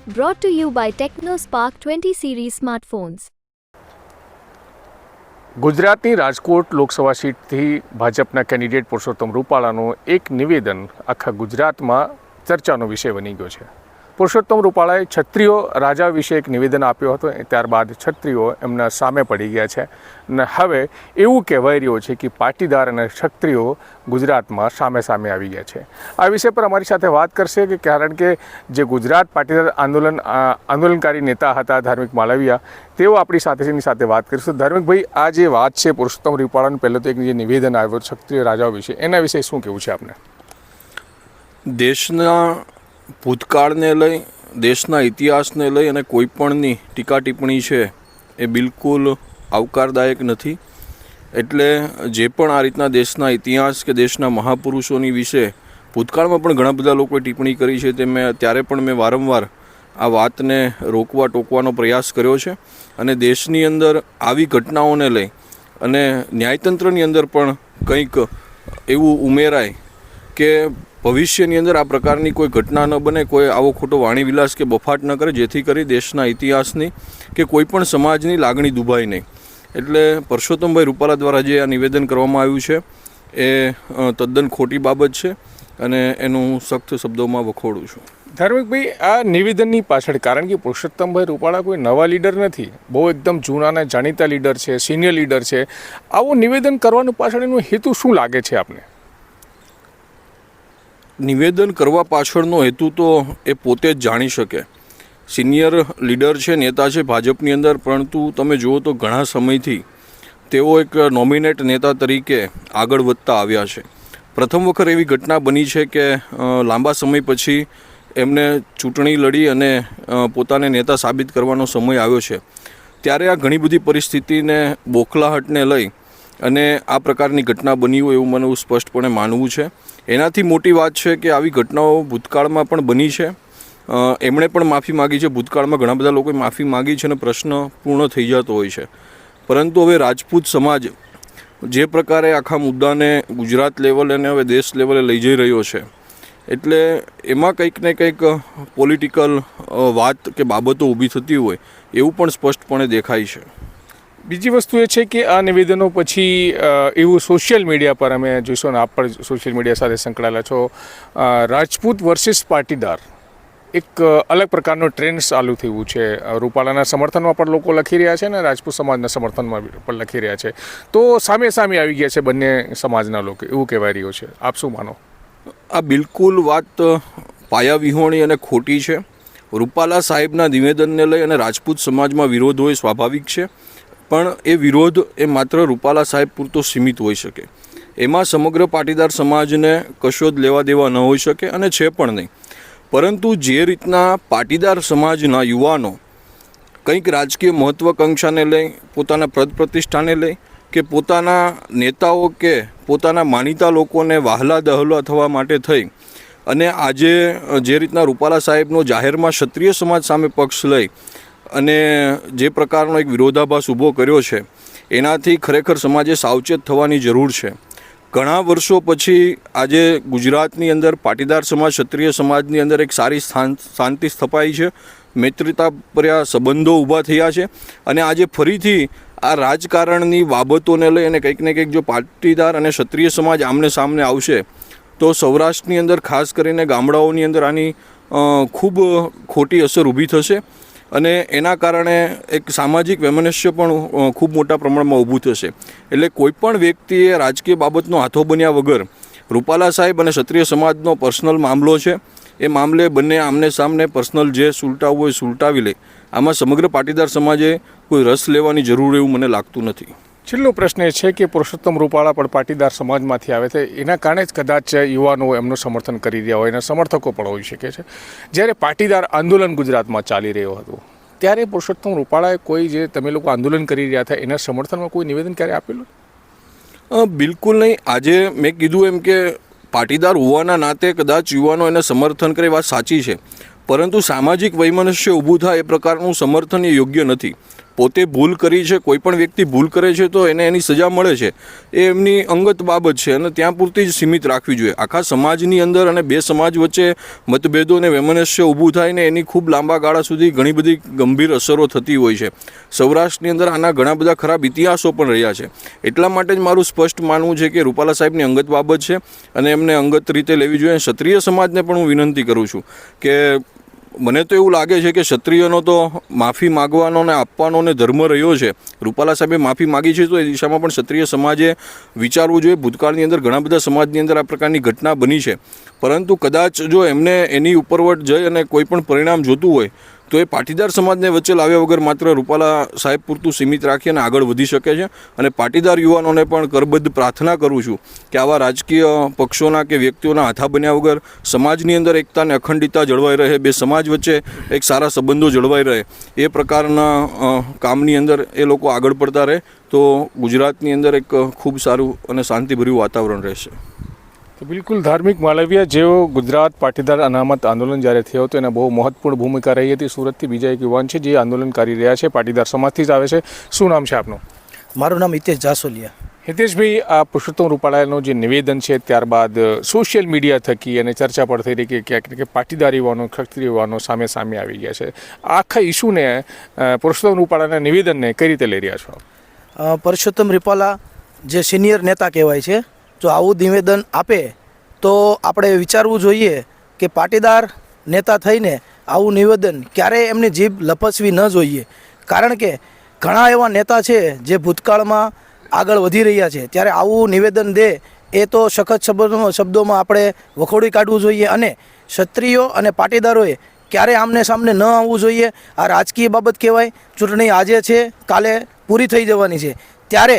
Brought to you by TechnoSpark 20 series smartphones. ગુજરાતની રાજકોટ લોકસભા સીટથી ભાજપના candidate Purushottam રૂપાલાનું એક નિવેદન આખા ગુજરાતમાં ચર્ચાનો વિષય બની ગયો છે. પુરુષોત્તમ રૂપાલાએ ક્ષત્રિયો રાજા વિશે એક નિવેદન આપ્યો હતો, ત્યારબાદ ક્ષત્રિયો એમના સામે પડી ગયા છે અને હવે એવું કહેવાઈ રહ્યું છે કે પાટીદાર અને ક્ષત્રિયો ગુજરાતમાં સામે સામે આવી ગયા છે. આ વિષય પર અમારી સાથે વાત કરશે કે કારણ કે જે ગુજરાત પાટીદાર આંદોલનકારી નેતા હતા ધાર્મિક માલવિયા, તેઓ આપણી સાથે વાત કરીશું. ધાર્મિકભાઈ, આ જે વાત છે પુરુષોત્તમ રૂપાલાનું પહેલું તો એક જે નિવેદન આવ્યું ક્ષત્રિય રાજાઓ વિશે, એના વિશે શું કહેવું છે આપને? દેશના ભૂતકાળને લઈ, દેશના ઇતિહાસને લઈ અને કોઈપણની ટીકા ટિપ્પણી છે એ બિલકુલ આવકારદાયક નથી. એટલે જે પણ આ રીતના દેશના ઇતિહાસ કે દેશના મહાપુરુષોની વિશે ભૂતકાળમાં પણ ઘણા બધા લોકોએ ટિપ્પણી કરી છે, તે ત્યારે પણ મેં વારંવાર આ વાતને રોકવા ટોકવાનો પ્રયાસ કર્યો છે. અને દેશની અંદર આવી ઘટનાઓને લઈ અને ન્યાયતંત્રની અંદર પણ કંઈક એવું ઉમેરાય કે ભવિષ્યની અંદર આ પ્રકારની કોઈ ઘટના ન બને, કોઈ આવો ખોટો વાણીવિલાસ કે બફાટ ન કરે, જેથી કરી દેશના ઇતિહાસની કે કોઈ પણ સમાજની લાગણી દુભાય નહીં. એટલે પુરુષોત્તમભાઈ રૂપાલા દ્વારા જે આ નિવેદન કરવામાં આવ્યું છે એ તદ્દન ખોટી બાબત છે અને એનું હું સખ્ત શબ્દોમાં વખોડું છું. ધાર્મિકભાઈ, આ નિવેદનની પાછળ કારણ કે પુરુષોત્તમભાઈ રૂપાલા કોઈ નવા લીડર નથી, બહુ એકદમ જૂના અને જાણીતા લીડર છે, સિનિયર લીડર છે. આવું નિવેદન કરવાનું પાછળ એનો હેતુ શું લાગે છે આપને? નિવેદન કરવા પાછળનો હેતુ તો એ પોતે જ જાણી શકે. સિનિયર લીડર છે, નેતા છે ભાજપની અંદર, પરંતુ તમે જુઓ તો ઘણા સમયથી તેઓ એક નોમિનેટ નેતા તરીકે આગળ વધતા આવ્યા છે. પ્રથમ વખત એવી ઘટના બની છે કે લાંબા સમય પછી એમને ચૂંટણી લડી અને પોતાને નેતા સાબિત કરવાનો સમય આવ્યો છે. ત્યારે આ ઘણી બધી પરિસ્થિતિને બોખલાહટને લઈ અને આ પ્રકારની ઘટના બની હોય એવું મને સ્પષ્ટપણે માનવું છે. એનાથી મોટી વાત છે કે આવી ઘટનાઓ ભૂતકાળમાં પણ બની છે. એમણે પણ માફી માગી છે, ભૂતકાળમાં ઘણા બધા લોકોએ માફી માગી છે અને પ્રશ્ન પૂર્ણ થઈ જતો હોય છે. પરંતુ હવે રાજપૂત સમાજ જે પ્રકારે આખા મુદ્દાને ગુજરાત લેવલે અને હવે દેશ લેવલે લઈ જઈ રહ્યો છે, એટલે એમાં કંઈક ને કંઈક પોલિટિકલ વાત કે બાબતો ઊભી થતી હોય એવું પણ સ્પષ્ટપણે દેખાય છે. બીજી વસ્તુ એ છે કે આ નિવેદનો પછી એવું સોશિયલ મીડિયા પર અમે જોઈશું, ને આપ પણ સોશિયલ મીડિયા સાથે સંકળાયેલા છો, રાજપૂત વર્સિસ પાટીદાર એક અલગ પ્રકારનો ટ્રેન્ડ ચાલુ થયું છે. રૂપાલાના સમર્થનમાં પણ લોકો લખી રહ્યા છે ને રાજપૂત સમાજના સમર્થનમાં પણ લખી રહ્યા છે. તો સામે સામે આવી ગયા છે બંને સમાજના લોકો, એવું કહેવાય રહ્યું છે. આપ શું માનો? આ બિલકુલ વાત પાયાવિહોણી અને ખોટી છે. રૂપાલા સાહેબના નિવેદનને લઈ અને રાજપૂત સમાજમાં વિરોધ હોય સ્વાભાવિક છે, પણ એ વિરોધ એ માત્ર રૂપાલા સાહેબ પૂરતો સીમિત હોઈ શકે. એમાં સમગ્ર પાટીદાર સમાજને કશો જ લેવા દેવા ન હોઈ શકે અને છે પણ નહીં. પરંતુ જે રીતના પાટીદાર સમાજના યુવાનો કંઈક રાજકીય મહત્વાકાંક્ષાને લઈ, પોતાના પદ પ્રતિષ્ઠાને લઈ કે પોતાના નેતાઓ કે પોતાના માનીતા લોકોને વહાલા દહલા થવા માટે થઈ અને આજે જે રીતના રૂપાલા સાહેબનો જાહેરમાં ક્ષત્રિય સમાજ સામે પક્ષ લઈ અને જે પ્રકારનો એક વિરોધાભાસ ઊભો કર્યો છે, એનાથી ખરેખર સમાજે સાવચેત થવાની જરૂર છે. ઘણા વર્ષો પછી આજે ગુજરાતની અંદર પાટીદાર સમાજ ક્ષત્રિય સમાજની અંદર એક સારી શાંતિ સ્થપાઈ છે, મૈત્રીતાભર્યા સંબંધો ઊભા થયા છે અને આજે ફરીથી આ રાજકારણની બાબતોને લઈ અને કંઈક ને કંઈક જો પાટીદાર અને ક્ષત્રિય સમાજ આમને સામને આવશે તો સૌરાષ્ટ્રની અંદર ખાસ કરીને ગામડાઓની અંદર આની ખૂબ ખોટી અસર ઊભી થશે અને એના કારણે એક સામાજિક વૈમનસ્ય પણ ખૂબ મોટા પ્રમાણમાં ઊભું થશે. એટલે કોઈપણ વ્યક્તિએ રાજકીય બાબતનો હાથો બન્યા વગર રૂપાલા સાહેબ અને ક્ષત્રિય સમાજનો પર્સનલ મામલો છે, એ મામલે બંને આમને સામને પર્સનલ જે સુલટાવવું હોય સુલટાવી લે. આમાં સમગ્ર પાટીદાર સમાજે કોઈ રસ લેવાની જરૂર એવું મને લાગતું નથી. છેલ્લો પ્રશ્ન એ છે કે પુરુષોત્તમ રૂપાલા પણ પાટીદાર સમાજમાંથી આવે છે, એના કારણે જ કદાચ યુવાનો એમનું સમર્થન કરી રહ્યા હોય, એના સમર્થકો પણ હોઈ શકે છે. જ્યારે પાટીદાર આંદોલન ગુજરાતમાં ચાલી રહ્યો હતું ત્યારે પુરુષોત્તમ રૂપાલાએ કોઈ જે તમે લોકો આંદોલન કરી રહ્યા હતા એના સમર્થનમાં કોઈ નિવેદન ક્યારે આપેલું? બિલકુલ નહીં. આજે મેં કીધું એમ કે પાટીદાર હોવાના નાતે કદાચ યુવાનો એને સમર્થન કરે, વાત સાચી છે, પરંતુ સામાજિક વૈમનસ્ય ઊભું થાય એ પ્રકારનું સમર્થન એ યોગ્ય નથી. પોતે ભૂલ કરી છે, કોઈ પણ વ્યક્તિ ભૂલ કરે છે તો એને એની સજા મળે છે, એ એમની અંગત બાબત છે અને ત્યાં પૂરતી જ સીમિત રાખવી જોઈએ. આખા સમાજની અંદર અને બે સમાજ વચ્ચે મતભેદો અને વૈમનસ્ય ઊભું થાય ને એની ખૂબ લાંબા ગાળા સુધી ઘણી બધી ગંભીર અસરો થતી હોય છે. સૌરાષ્ટ્રની અંદર આના ઘણા બધા ખરાબ ઇતિહાસો પણ રહ્યા છે. એટલા માટે જ મારું સ્પષ્ટ માનવું છે કે રૂપાલા સાહેબની અંગત બાબત છે અને એમને અંગત રીતે લેવી જોઈએ. ક્ષત્રિય સમાજને પણ હું વિનંતી કરું છું કે મને તો એવું લાગે છે કે ક્ષત્રિયનો તો માફી માગવાનો ને આપવાનો ને ધર્મ રહ્યો છે. રૂપાલા સાહેબે માફી માગી છે તો એ દિશામાં પણ ક્ષત્રિય સમાજે વિચારવું જોઈએ. ભૂતકાળની અંદર ઘણા બધા સમાજની અંદર આ પ્રકારની ઘટના બની છે, પરંતુ કદાચ જો એમને એની ઉપરવટ જઈ અને કોઈ પણ પરિણામ જોતું હોય તો એ પાટીદાર સમાજને વચ્ચે લાવ્યા વગર માત્ર રૂપાલા સાહેબ પૂરતું સીમિત રાખી અને આગળ વધી શકે છે. અને પાટીદાર યુવાનોને પણ કરબદ્ધ પ્રાર્થના કરું છું કે આવા રાજકીય પક્ષોના કે વ્યક્તિઓના હાથા બન્યા વગર સમાજની અંદર એકતા અને અખંડિતતા જળવાઈ રહે, બે સમાજ વચ્ચે એક સારા સંબંધો જળવાઈ રહે, એ પ્રકારના કામની અંદર એ લોકો આગળ પડતા રહે તો ગુજરાતની અંદર એક ખૂબ સારું અને શાંતિભર્યું વાતાવરણ રહેશે. તો બિલકુલ ધાર્મિક માલવીયા જેઓ ગુજરાત પાટીદાર અનામત આંદોલન જ્યારે થયો હતો એને બહુ મહત્વપૂર્ણ ભૂમિકા રહી હતી. સુરતથી બીજા એક યુવાન છે જે આંદોલન કરી રહ્યા છે, પાટીદાર સમાજથી જ આવે છે. શું નામ છે આપનું? મારું નામ હિતેશ જાસોલિયા. હિતેશભાઈ, આ પુરુષોત્તમ રૂપાલાનું જે નિવેદન છે ત્યારબાદ સોશિયલ મીડિયા થકી અને ચર્ચા પણ થઈ રહી કે ક્યાંક કે પાટીદાર યુવાનો, ક્ષત્રિય યુવાનો સામે આવી ગયા છે. આખા ઇસ્યુને પુરુષોત્તમ રૂપાલાના નિવેદનને કઈ રીતે લઈ રહ્યા છો? પુરુષોત્તમ રૂપાલા જે સિનિયર નેતા કહેવાય છે, જો આવું નિવેદન આપે તો આપણે વિચારવું જોઈએ કે પાટીદાર નેતા થઈને આવું નિવેદન ક્યારેય એમની જીભ લપસવી ન જોઈએ. કારણ કે ઘણા એવા નેતા છે જે ભૂતકાળમાં આગળ વધી રહ્યા છે, ત્યારે આવું નિવેદન દે એ તો સખત શબ્દોમાં આપણે વખોડી કાઢવું જોઈએ. અને ક્ષત્રિયો અને પાટીદારોએ ક્યારેય આમને સામને ન આવવું જોઈએ. આ રાજકીય બાબત કહેવાય. ચૂંટણી આજે છે, કાલે પૂરી થઈ જવાની છે, ત્યારે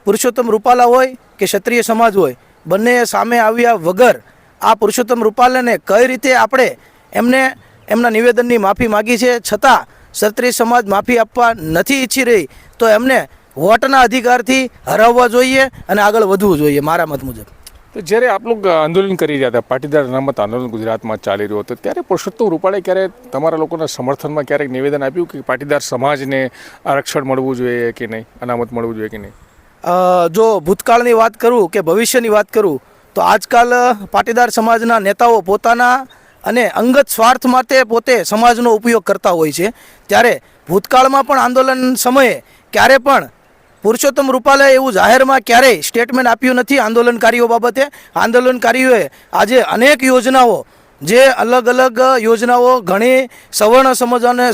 પુરુષોત્તમ રૂપાલા હોય કે ક્ષત્રિય સમાજ હોય, બંને સામે આવ્યા વગર આ પુરુષોત્તમ રૂપાલાને કઈ રીતે આપણે એમના નિવેદનની માફી માગી છે છતાં ક્ષત્રિય સમાજ માફી આપવા નથી ઈચ્છી રહી, તો એમને વોટના અધિકારથી હરાવવા જોઈએ અને આગળ વધવું જોઈએ મારા મત મુજબ. તો જ્યારે આપ લોકો આંદોલન કરી રહ્યા હતા, પાટીદાર અનામત આંદોલન ગુજરાતમાં ચાલી રહ્યું હતું, ત્યારે પુરુષોત્તમ રૂપાલાએ ક્યારે તમારા લોકોના સમર્થનમાં ક્યારેક નિવેદન આપ્યું કે પાટીદાર સમાજને આરક્ષણ મળવું જોઈએ કે નહીં, અનામત મળવું જોઈએ કે નહીં? જો ભૂતકાળની વાત કરું કે ભવિષ્યની વાત કરું તો આજકાલ પાટીદાર સમાજના નેતાઓ પોતાના અને અંગત સ્વાર્થ માટે પોતે સમાજનો ઉપયોગ કરતા હોય છે. ત્યારે ભૂતકાળમાં પણ આંદોલન સમયે ક્યારે પણ પુરુષોત્તમ રૂપાલાએ એવું જાહેરમાં ક્યારેય સ્ટેટમેન્ટ આપ્યું નથી આંદોલનકારીઓ બાબતે. આંદોલનકારીઓએ આજે અનેક યોજનાઓ, જે અલગ અલગ યોજનાઓ ઘણી સવર્ણ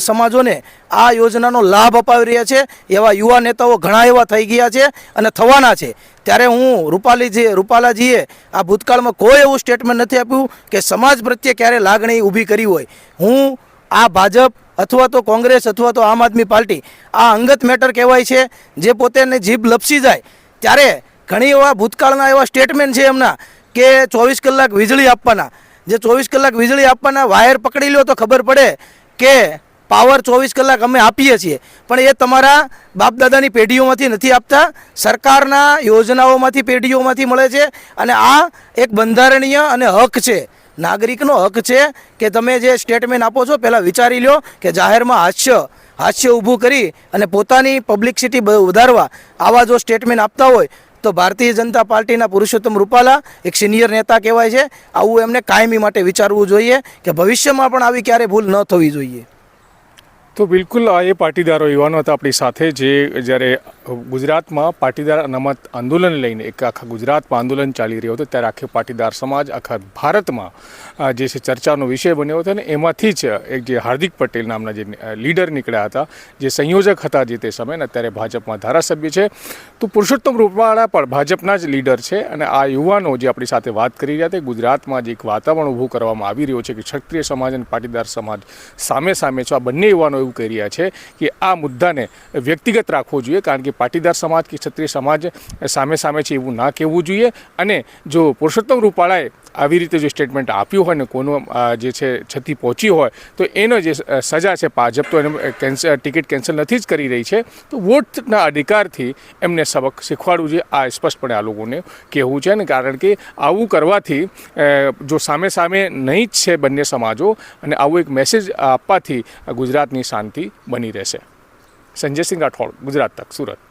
સમાજોને આ યોજનાનો લાભ અપાવી રહ્યા છે, એવા યુવા નેતાઓ ઘણા એવા થઈ ગયા છે અને થવાના છે. ત્યારે હું રૂપાલાજીએ આ ભૂતકાળમાં કોઈ એવું સ્ટેટમેન્ટ નથી આપ્યું કે સમાજ પ્રત્યે ક્યારે લાગણી ઊભી કરી હોય. હું આ ભાજપ અથવા તો કોંગ્રેસ અથવા તો આમ આદમી પાર્ટી આ અંગત મેટર કહેવાય છે, જે પોતેને જીભ લપસી જાય ત્યારે ઘણી એવા ભૂતકાળના એવા સ્ટેટમેન્ટ છે એમના કે 24 કલાક વીજળી આપવાના. જે 24 કલાક વીજળી આપવાના વાયર પકડી લો તો ખબર પડે કે પાવર 24 કલાક અમે આપીએ છીએ, પણ એ તમારા બાપદાદાની પેઢીઓમાંથી નથી આપતા, સરકારના યોજનાઓમાંથી પેઢીઓમાંથી મળે છે. અને આ એક બંધારણીય અને હક છે, નાગરિકનો હક છે કે તમે જે સ્ટેટમેન્ટ આપો છો પહેલાં વિચારી લો કે જાહેરમાં હાસ્ય ઊભું કરી અને પોતાની પબ્લિસિટી વધારવા આવા જો સ્ટેટમેન્ટ આપતા હોય તો ભારતીય જનતા પાર્ટીના પુરુષોત્તમ રૂપાલા એક સિનિયર નેતા કહેવાય છે. આવું એમને કાયમી માટે વિચારવું જોઈએ કે ભવિષ્યમાં પણ આવી ક્યારે ભૂલ ન થવી જોઈએ. તો બિલકુલ આ એ પાટીદારો યુવાનો હતા આપણી સાથે જે જ્યારે ગુજરાતમાં પાટીદાર અનામત આંદોલન લઈને એક આખા ગુજરાતમાં આંદોલન ચાલી રહ્યું હતું, ત્યારે આખે પાટીદાર સમાજ આખા ભારતમાં જે છે ચર્ચાનો વિષય બન્યો હતો. અને એમાંથી જ એક જે હાર્દિક પટેલ નામના જે લીડર નીકળ્યા હતા, જે સંયોજક હતા જે તે સમયે, અત્યારે ભાજપમાં ધારાસભ્ય છે. તો પુરુષોત્તમ રૂપાલા પણ ભાજપના જ લીડર છે. અને આ યુવાનો જે આપણી સાથે વાત કરી રહ્યા હતા, ગુજરાતમાં જે એક વાતાવરણ ઊભું કરવામાં આવી રહ્યું છે કે ક્ષત્રિય સમાજ અને પાટીદાર સમાજ સામે છે. આ બંને યુવાનો એવું કહી રહ્યા છે કે આ મુદ્દાને વ્યક્તિગત રાખવો જોઈએ, કારણ કે પાટીદાર સમાજ કે ક્ષત્રિય સમાજ સામે છે એવું ના કહેવું જોઈએ. અને જો પુરુષોત્તમ રૂપાલાએ આવી રીતે જો સ્ટેટમેન્ટ આપ્યું હોય ને કોનો જે છે ક્ષતિ પહોંચી હોય તો એનો જે સજા છે, ભાજપ તો એને ટિકિટ કેન્સલ નથી જ કરી રહી છે, તો વોટના અધિકારથી એમને સબક શીખવાડવું જોઈએ. આ સ્પષ્ટપણે આ લોકોને કહેવું છે ને, કારણ કે આવું કરવાથી જો સામે નહીં જ છે બંને સમાજો, અને આવું એક મેસેજ આપવાથી ગુજરાતની શાંતિ બની રહેશે. સંજયસિંહ રાઠોડ, ગુજરાત તક, સુરત.